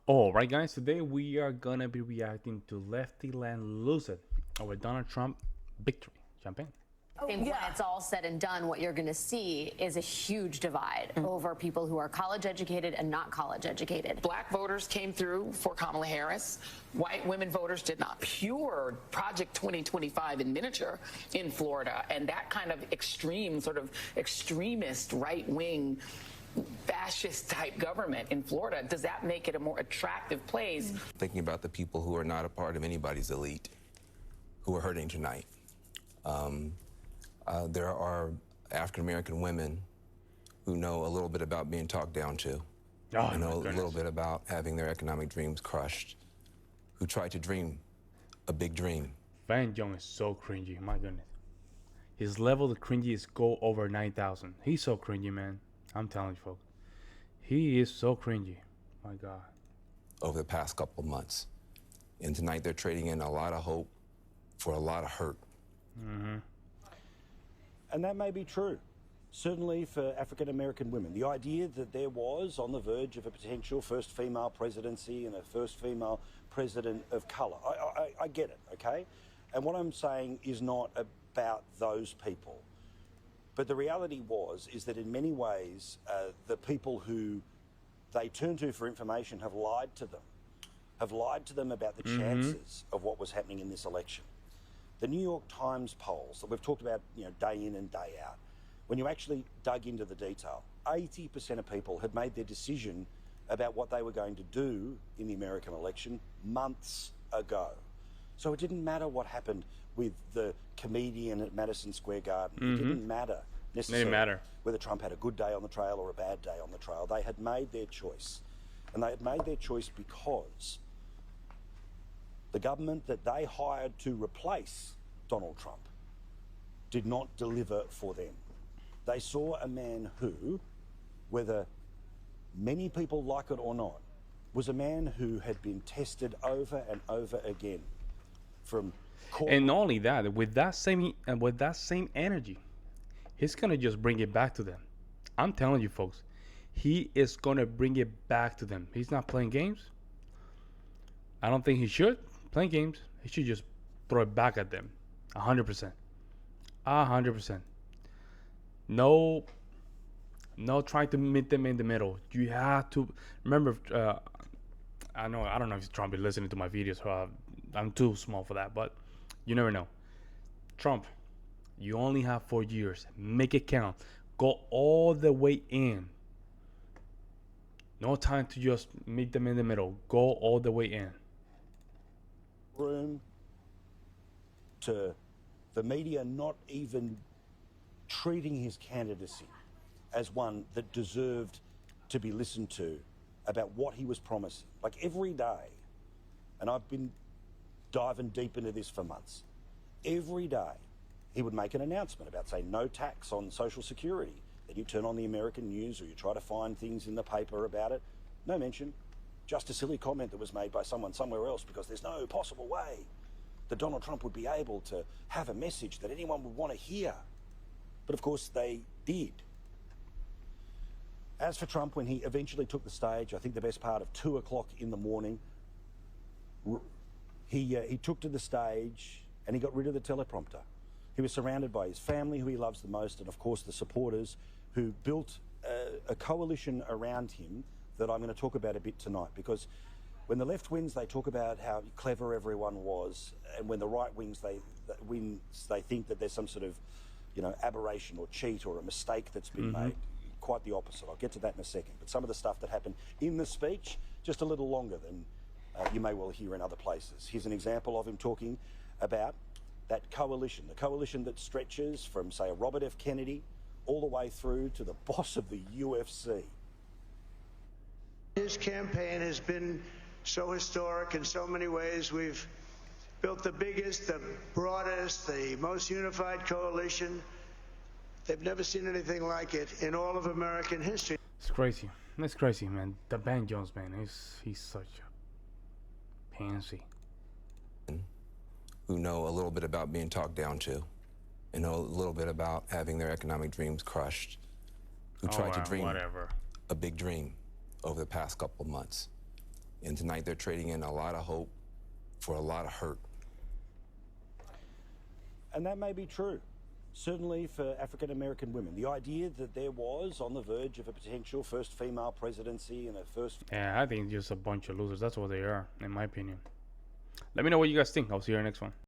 All right, guys. Today we are gonna be reacting to Lefty Land Lose It, our Donald Trump victory campaign. I think when it's all said and done, what you're going to see is a huge divide over people who are college educated and not college educated. Black voters came through for Kamala Harris. White women voters did not. Pure Project 2025 in miniature in Florida. And that kind of extreme, sort of extremist right-wing fascist type government in Florida, does that make it a more attractive place? Thinking about the people who are not a part of anybody's elite, who are hurting tonight. There are African-American women who know a little bit about being talked down to, who know a little bit about having their economic dreams crushed, who try to dream a big dream. Van Jong is so cringy, my goodness. His level of cringy is go over 9,000. He's so cringy, man. I'm telling you, folks. He is so cringy. My God. Over the past couple of months. And tonight they're trading in a lot of hope for a lot of hurt. Mm-hmm. And that may be true, certainly for African American women. The idea that there was on the verge of a potential first female presidency and a first female president of colour, I get it, okay? And what I'm saying is not about those people. But the reality is that in many ways, the people who they turn to for information have lied to them about the chances of what was happening in this election. The New York Times polls that we've talked about, day in and day out, when you actually dug into the detail, 80% of people had made their decision about what they were going to do in the American election months ago. So it didn't matter what happened with the comedian at Madison Square Garden. It didn't matter necessarily whether Trump had a good day on the trail or a bad day on the trail. They had made their choice. And they had made their choice because the government that they hired to replace Donald Trump did not deliver for them. They saw a man who, whether many people like it or not, was a man who had been tested over and over again from court. And not only that, with that same energy, he's gonna just bring it back to them. I'm telling you, folks, he is gonna bring it back to them. He's not playing games. I don't think he should play games. He should just throw it back at them, 100%, 100%. No trying to meet them in the middle. You have to remember. I don't know if Trump is listening to my videos. I'm too small for that, but you never know. Trump, you only have 4 years. Make it count. Go all the way in. No time to just meet them in the middle. Go all the way in. Room to the media not even treating his candidacy as one that deserved to be listened to about what he was promising. Like every day, and I've been diving deep into this for months, every day he would make an announcement about, say, no tax on Social Security. Then you turn on the American news or you try to find things in the paper about it. No mention. Just a silly comment that was made by someone somewhere else, because there's no possible way that Donald Trump would be able to have a message that anyone would want to hear. But of course they did. As for Trump, when he eventually took the stage, I think the best part of 2 o'clock in the morning, he took to the stage and he got rid of the teleprompter. He was surrounded by his family, who he loves the most, and of course the supporters who built a coalition around him that I'm going to talk about a bit tonight. Because when the left wins, they talk about how clever everyone was, and when the right wins, they think that there's some sort of, aberration or cheat or a mistake that's been made. Quite the opposite. I'll get to that in a second. But some of the stuff that happened in the speech, just a little longer than you may well hear in other places. Here's an example of him talking about that coalition, the coalition that stretches from, say, a Robert F. Kennedy all the way through to the boss of the UFC. His campaign has been so historic in so many ways. We've built the biggest, the broadest, the most unified coalition. They've never seen anything like it in all of American history. It's crazy. It's crazy, man. The Van Jones, man, he's such a pansy. Who know a little bit about being talked down to, and know a little bit about having their economic dreams crushed, who tried to dream a big dream over the past couple of months. And tonight they're trading in a lot of hope for a lot of hurt. And that may be true, certainly for African American women. The idea that there was on the verge of a potential first female presidency and a first... Yeah, I think just a bunch of losers. That's what they are, in my opinion. Let me know what you guys think. I'll see you in the next one.